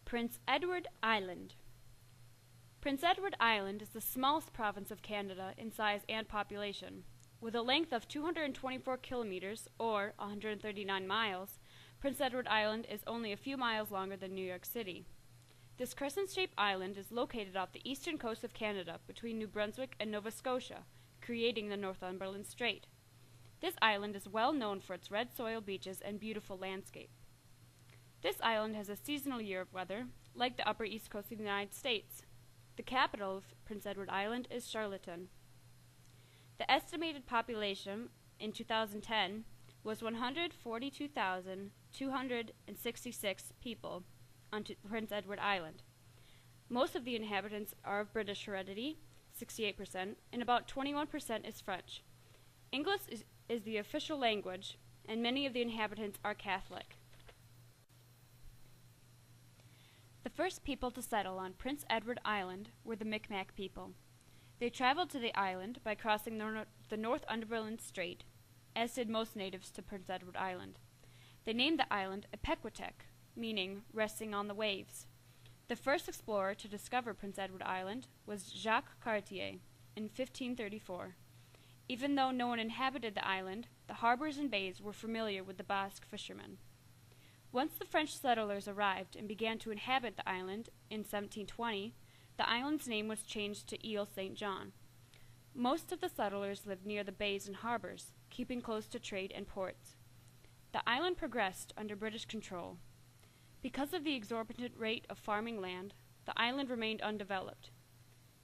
Prince Edward Island. Prince Edward Island is the smallest province of Canada in size and population. With a length of 224 kilometers, or 139 miles, Prince Edward Island is only a few miles longer than New York City. This crescent-shaped island is located off the eastern coast of Canada between New Brunswick and Nova Scotia, creating the Northumberland Strait. This island is well known for its red soil beaches and beautiful landscape. This island has a seasonal year of weather, like the upper east coast of the United States. The capital of Prince Edward Island is Charlottetown. The estimated population in 2010 was 142,266 people on Prince Edward Island. Most of the inhabitants are of British heredity, 68%, and about 21% is French. English is the official language, and many of the inhabitants are Catholic. The first people to settle on Prince Edward Island were the Micmac people. They traveled to the island by crossing the Northumberland Strait, as did most natives to Prince Edward Island. They named the island Epequotec, meaning resting on the waves. The first explorer to discover Prince Edward Island was Jacques Cartier in 1534. Even though no one inhabited the island, the harbors and bays were familiar with the Basque fishermen. Once the French settlers arrived and began to inhabit the island in 1720, the island's name was changed to Ile St. John. Most of the settlers lived near the bays and harbors, keeping close to trade and ports. The island progressed under British control. Because of the exorbitant rate of farming land, the island remained undeveloped.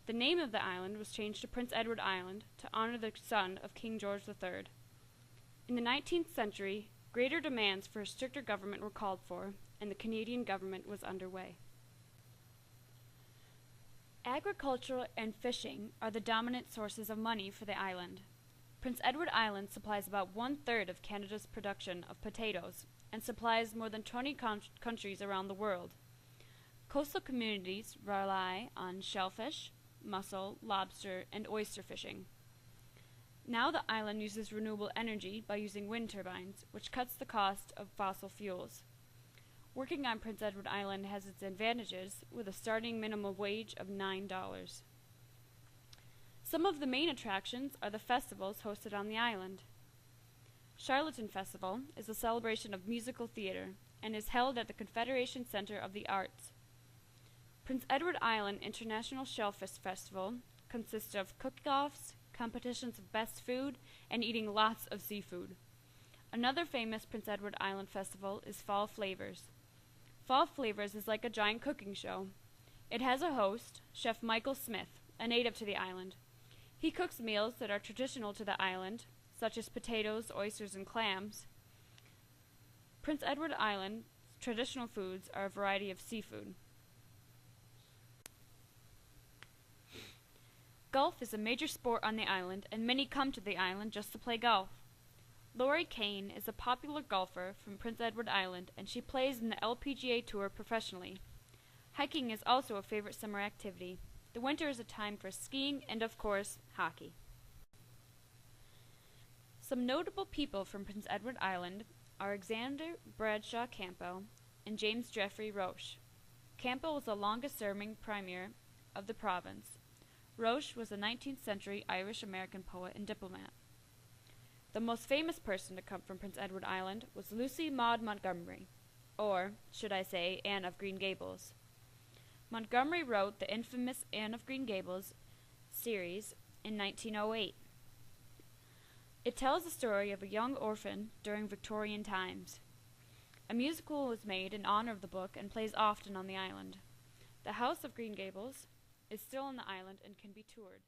The name of the island was changed to Prince Edward Island to honor the son of King George III. In the 19th century, greater demands for a stricter government were called for, and the Canadian government was underway. Agriculture and fishing are the dominant sources of money for the island. Prince Edward Island supplies about one-third of Canada's production of potatoes and supplies more than 20 countries around the world. Coastal communities rely on shellfish, mussel, lobster, and oyster fishing. Now the island uses renewable energy by using wind turbines, which cuts the cost of fossil fuels. Working on Prince Edward Island has its advantages, with a starting minimum wage of $9. Some of the main attractions are the festivals hosted on the island. Charlottetown Festival is a celebration of musical theater and is held at the Confederation Center of the Arts. Prince Edward Island International Shellfish Festival consists of cook-offs, competitions of best food, and eating lots of seafood. Another famous Prince Edward Island festival is Fall Flavors. Fall Flavors is like a giant cooking show. It has a host, Chef Michael Smith, a native to the island. He cooks meals that are traditional to the island, such as potatoes, oysters, and clams. Prince Edward Island's traditional foods are a variety of seafood. Golf is a major sport on the island, and many come to the island just to play golf. Lori Kane is a popular golfer from Prince Edward Island, and she plays in the LPGA Tour professionally. Hiking is also a favorite summer activity. The winter is a time for skiing and, of course, hockey. Some notable people from Prince Edward Island are Alexander Bradshaw Campbell and James Jeffrey Roche. Campbell was the longest-serving premier of the province. Roche was a 19th century Irish-American poet and diplomat. The most famous person to come from Prince Edward Island was Lucy Maud Montgomery, or, should I say, Anne of Green Gables. Montgomery wrote the infamous Anne of Green Gables series in 1908. It tells the story of a young orphan during Victorian times. A musical was made in honor of the book and plays often on the island. The House of Green Gables is still on the island and can be toured.